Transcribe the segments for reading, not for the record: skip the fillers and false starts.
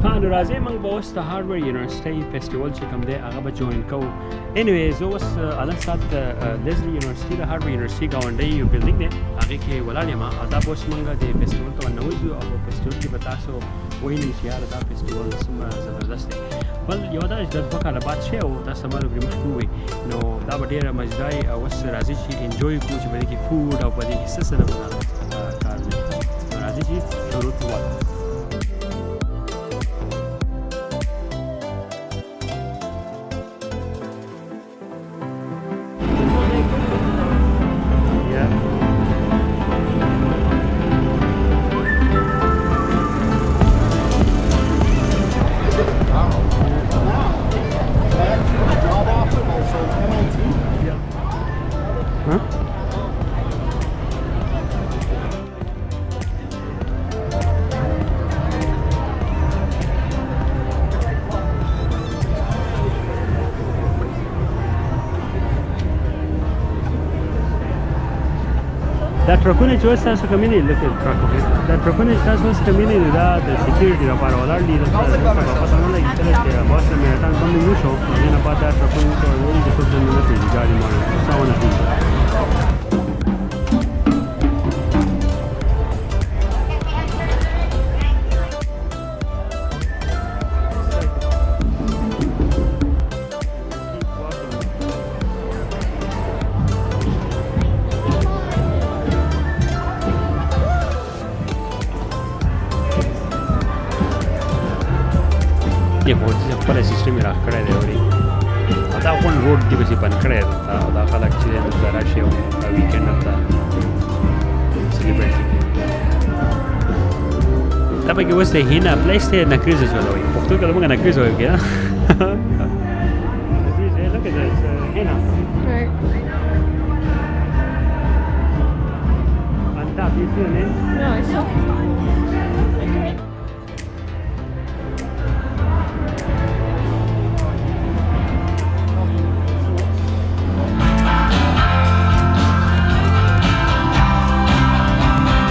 ها نو راځي موږ به اوس د هارورډ یونیورسيټي فیسټیوال چې کوم دی هغه به جوین کوو. انیوی زه اوس الان سات لیزلی یونیورسيټي د هارورډ یونیورسيټي ګاونډي یو بلډینګ دی هغې کې ولاړ یم. دا به اوس موږ د فیسټیوال ته ورنوځو او په فیسټیوال کې به تاسو وینئ چې یاره دا فیسټیوال څومره زبردست دی. بل یوه دا چې د 2 کاله بعد شی او تاسو ما پرې مخکې ووایي نو دا به ډېره مزدار او اوس راځي چې انجوی کړو چې په دې کې فوډ او په دې کې څه څه نه کار دی. نو راځي چې شروع کړو. دا ټرکونه چې اوس تاسو کومې دي لکه ټرکونه دا ټرکونه چې تاسو اوس کومې دي دا د سکیورټي لپاره ولاړ دي. دا پته نه لګي کله چې باس میراتان باندې وشو نو نه پاتې ټرکونه ته وایي چې څوک نه پیږي ګاډي مانه څاونه پیږي. خپل سیستم یې راخ کړی دی اوري دا غون روډ دی بس بند کړی دی دا خلک چې دلته راشي او ویکینډ هلته سیلیبریټ کوي. دا پکې اوس د هینا پلیس دی نکریز ورته وایي پښتو کې موږ نکریز وایو که هینا انتا بیسو نه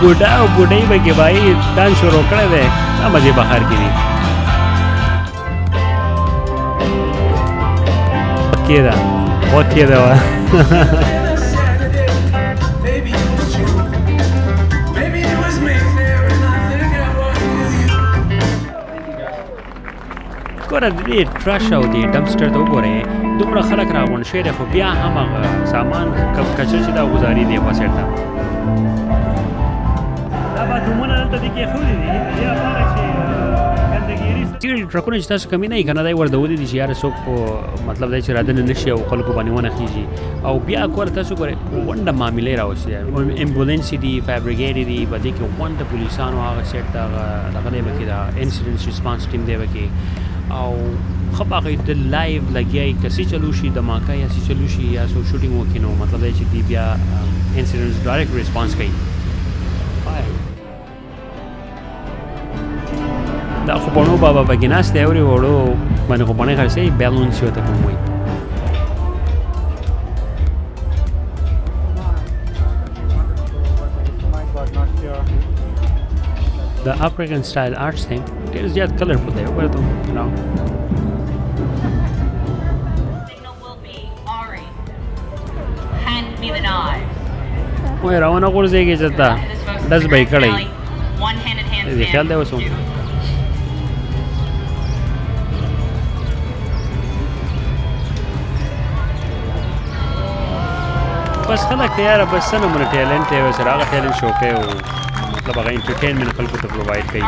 بوډا او بوډۍ به کې بھائی ډانس شروع کړی دی دا مزې بخار کې دي کېده وخت کېده وه ګوره د دې ټرش او دې ډمپسټر ته وګورئ دومره خلک راغونډ شوي دی خو بیا هم هغه سامان کچر چې دا غوزاري دی خوا سایډ ته ټرکونه چې تاسو کمی نه یي که نه دی ورته ودې دي چې یاره څوک خو مطلب دی چې رادنه نه شي او خلکو باندې ونه خیږي او بیا ګوره تاسو ګورئ ونډه معاملې راوستې امبولینس دي فایر بریګیډ دي په دې کې ونډه پولیسانو هغه سیټ دغه دی به کې د انسیډنټس ریسپانس ټیم دی به کې او ښه باغې د لایو لګیا یي که څه چلو شي دماکه یا څه چلو شي یا څو شوټینګ وکړي نو مطلب دی چې دوی بیا انسیډنټس ډایرکټ ریسپانس کوي. دا خوبانو بابا پکې ناست دی اورې وړو باندې خوبانۍ خرڅوي بیلونس یې ورته کوم وایي. د افریقن سټایل آرټس دی ډېر زیات کلرفل دی وګوره ته وایي راونه غورځېږي چې ته ډز به یې کړی دې خیال دی اوس بس خلک ته یاره بس څه نمونه ټیلنټ دی ورسره هغه ټیلنټ شو کوي او مطلب هغه انټرټینمنټ خلکو ته پرووایډ کوي.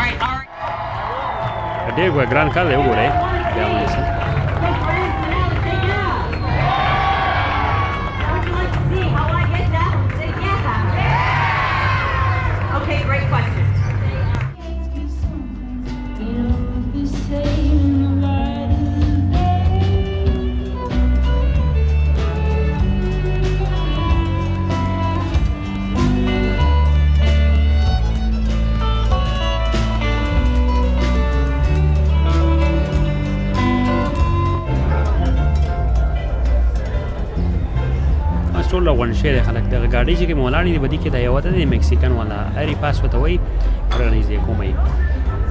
ډېر ګران کار دی وګورئ بیا ونیسه ټول راغونډ شوي دی خلک دغه ګاډۍ چې کومې ولاړې دي په دې کې دا یوه ده د میکسیکن والا ایري پاس ورته وایي ورنږدې کومه یي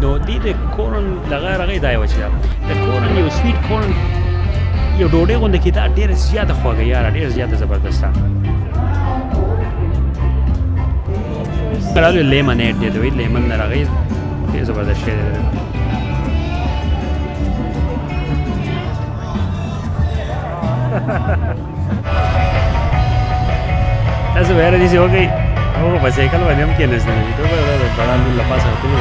نو دې د کورن دغه رغې دا یو چې د کورن یو سویټ کورن یو ډوډۍ غونډه کې دا ډېره زیاته خوږه یاره ډېره زیاته زبردسته راځي لیمونیډ دی دوی لیمون نه راغی ډېر زبردست شی دی تاسو ویره دي چې وګورئ او په سایکل باندې هم کېناستل دي ته به بڑا لور له پاسه وتلو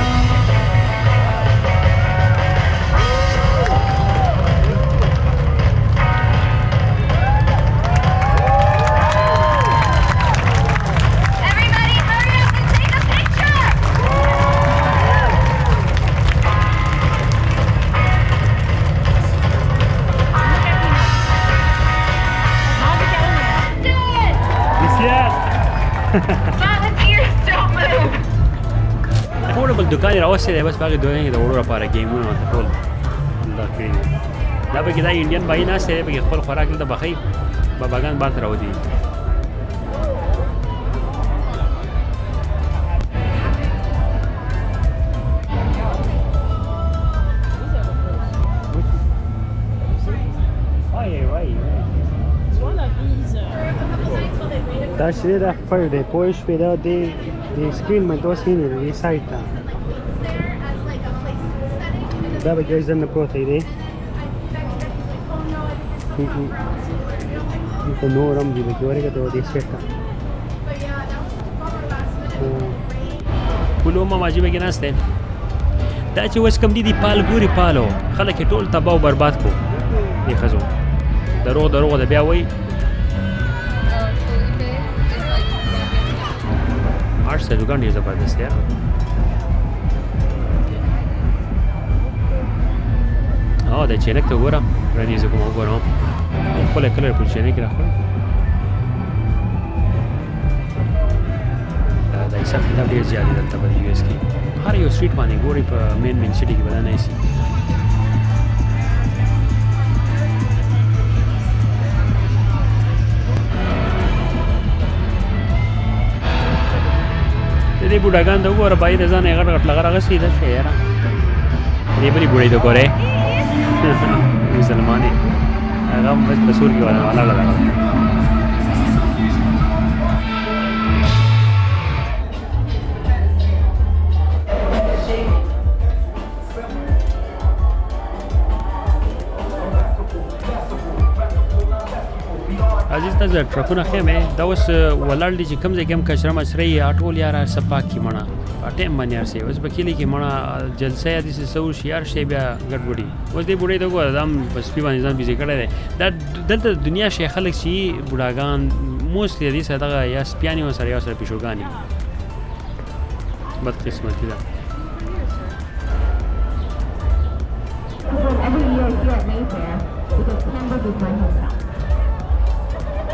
افورډبل دکان یې راوستی دی بس په هغې دوی کې د وړو لپاره ګیمونه ورته ټول دا کړي دي دا پکې دا انډین بایي ناستی دی پکې خپل خوراک دلته پخوي باباګان بار ته راوځي دا شری دا خپل دی پوه شوې دا د سکرین باندې اوس هینې دی دې سایډ ته دا به ګیز نه پروت دی دلته نور هم دي پکې ورېږه ته دې سیټ ته کولو ماماجي پکې ناست دی دا چې اوس کوم دي دي پال ګوري پالو خلک یې ټول تباه او برباد کړو دې ښځو دروغ د بیا وایي آرټس د دکان ډېر زبردست دی او دا چینک ته وګوره راځي زه کوم وګورم خپله کلر په چینک کې راخلم دا حساب کتاب ډېر زیات دی دلته په یو ایس کې هر یو سټریټ باندې ګورئ په مین سټي کې به دا نه ایسي دې بوډاګان ته وګوره بایي د ځان یې غټ غټ لغه راغسي دا ښه یاره دې بلې بوډۍ ته ګورې مسلمانې هغه هم بس په سور کې ولاړه ده عزیز تاسو ټرکونه ښیم دا اوس ولاړ دي چې کوم ځای کې هم کچره مچره یې ټول یاره څه پاک کړي مړه په ټایم باندې هر څه اوس په کلي کې مړه جلسه یا داسې څه وشي هر شی بیا ګډوډي اوس دې بوډۍ ته وګوره دا هم په سپي باندې ځان بیزي کړی دی دا دلته د دنیا شی خلک چې بوډاګان موسټلی د دې سره دغه یا سپیانې ورسره یا ورسره پیشوګانې بدقسمتي ده Every year here at MayFair, because Hamburg is my hometown.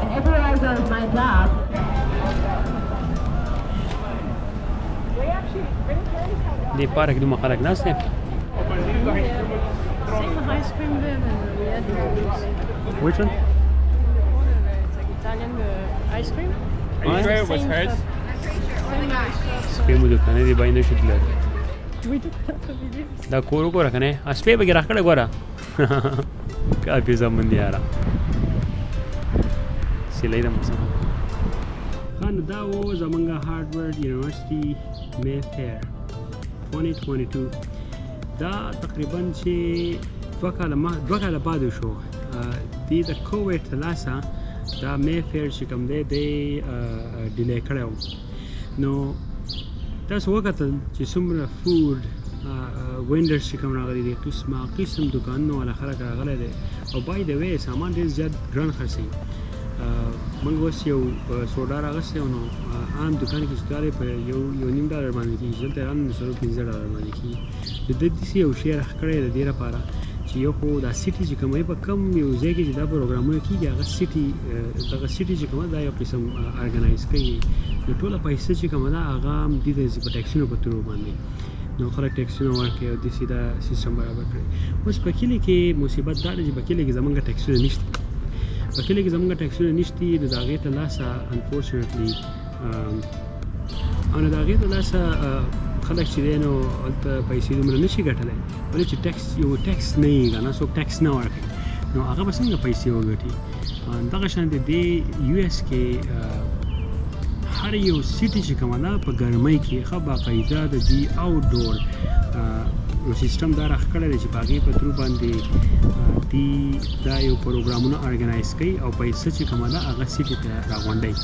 And everywhere I go is my job. دې پاره کې دومره خلک ناست دي Which one? Italian ice cream. Are you sure it was hers? سپی مو دوکانې دی باندې شو تللی We took a video. دا کور وګوره که نه سپی پکې راکړی ګوره کافي زمون دی یاره سیلۍ ده موسم ښه نو دا و زموږ هارورډ یونیورسټي MayFair 2022 دا تقریبا چې دوه کاله بعد وشو دې د کوویډ له لاسه دا MayFair چې کوم دی دی ډیلی کړی و نو تاسو وکتل چې څومره فوډ وینډرز چې کوم راغلي دي قسم دکانونه والا خلک راغلی دی او بای د وی سامان ډېر زیات ګران خرڅوي موږ اوس یو سوډا راغستی نو عام دکان کې چې دارې په یو $1.5 باندې کېږي دلته یې رانه $15 باندې کېږي د ده داسې یو شی راښ کړی د دې لپاره چې یو خو دا سیټي چې کومه په کم یو ځای کې چې دا پروګرامونه کېږي هغه دغه سیټي چې کومه دا یو قسم ارګنایز کوي نو ټوله پیسې چې کومه ده هغه هم دې ته په ټیکسونو په تورو باندې نو خلک ټیکسونه ورکوي او داسې دا سیسټم برابر کړي اوس په کلي کې مصیبت دا ده چې په کلي کې زموږ ټیکسونه نشته په کلي کې زموږ ټیکسونه نشته نو د هغې ته لاسه انفورچونیټلي او نو د هغې ته لاسه خلک چې دی نو هلته پیسې دومره نه شي ګټلی ولې چې ټیکس یو ټیکس نه وي که نه څوک ټیکس نه ورکوي نو هغه به څنګه پیسې وګټي دغه شان د دې یو ایس کې هر یو سیټي چې کومه ده په ګرمۍ کې ښه باقاعده د دې آوټ ډور یو سیسټم دا راښکلی دی چې په هغې په ترو باندې دې دا یو پروګرامونه ارګنایز کوي او پیسه چې کومه ده هغه سیټي ته راغونډوي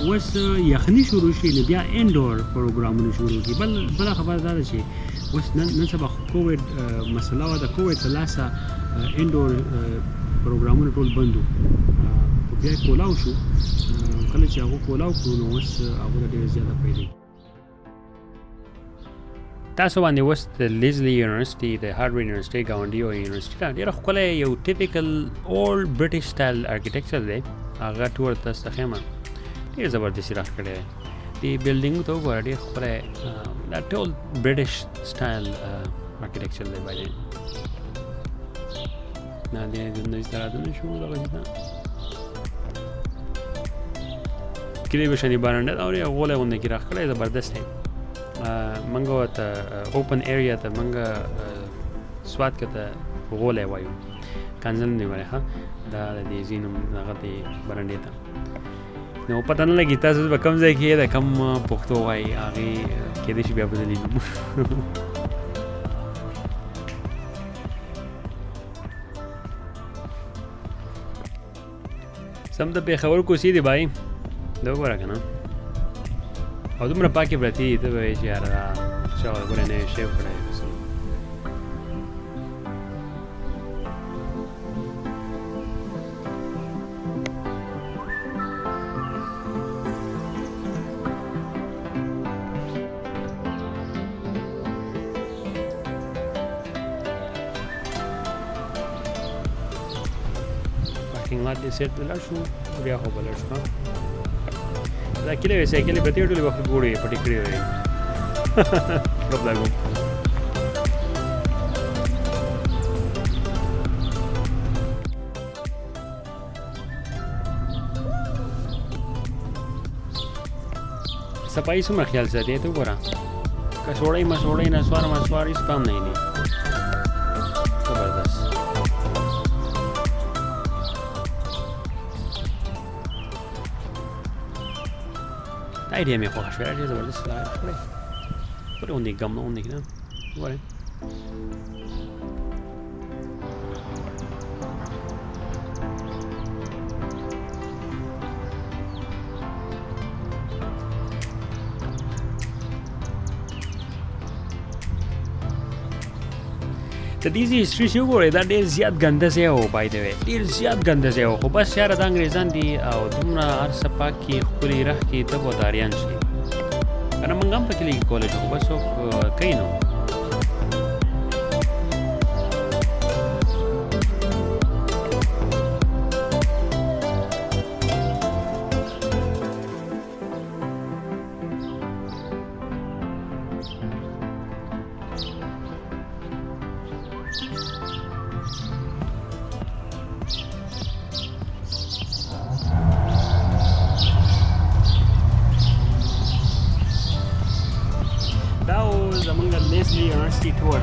اوس یخني شروع شي نو بیا انډور پروګرامونه شروع کړي بله خبره دا ده چې اوس نن سبا کووډ مسله وه د کووډ په لاسه انډور پروګرامونه ټول بند وو خو بیا یې کولاو شو کله چې هغه کولاو کړو نو اوس هغو ته ډېره زیاته پیدا تاسو باندې اوس د لیزلي یونیورسټي د هارورډ یونیورسټي ګاونډي یو یونیورسټي ده ډېره ښکلی یو ټیپیکل اولډ برټش سټایل ارکیټیکچر دی هغه ټور تاسو ته ښیم ډېر زبردستي راښکلی دی دې بلډینګ ته وګوره ډېر ښکلی دا ټول برټش سټایل ارکیټیکچر دی باندې نه دې نوې ستراتونه شو دغه شي ده کلی به شنې بارنډه ده او یو غولی غوندې کې راښکلی زبردست دی موږ ورته اوپن ایریا ته موږ سوات کې ته غولی وایو کنځل نه وایي ښه دا د دې ځای نوم هغه دی برنډې ته نو پته نه لګي تاسو به کوم ځای کې د کوم پښتو وایي هغې کېدای شي بیا بدلېږي سم د پېښور کوڅې دی بھائی دا وګوره که نه او دومره پاکې پرتې دي ته به وایې چې یاره دا چا ګوره نه یې شیو کړی پارکینګ لات دې سیټ ته لاړ شو بیا خو به لاړ شو دا کلی وې سایکلې پرتې وې ټولې وخت ګوړې پټې کړې وې ګپ لاګو صفایي څومره خیال ساتي ته وګوره که سوړی مسوړی نسوار مسوار هېڅ پام نه دی زبردست دا ایډیا مې خوښه شوه ډېر زبردست لاره ښکلی پورې غوندې ګمنه غوندې که نه وګورئ د دې ځای هسټري چې وګورئ دا ډېر زیات ګنده ځای و بای د وی ډېر زیات ګنده ځای و خو بس یاره دا انګریزان دي او دومره هر څه پاک کړي ښکلي رخ کړي ته به داریان شي که نه موږ هم په کلي کې کولی شو خو بس څوک کوي نه زمونږ لیزلي یونیورسټي ټور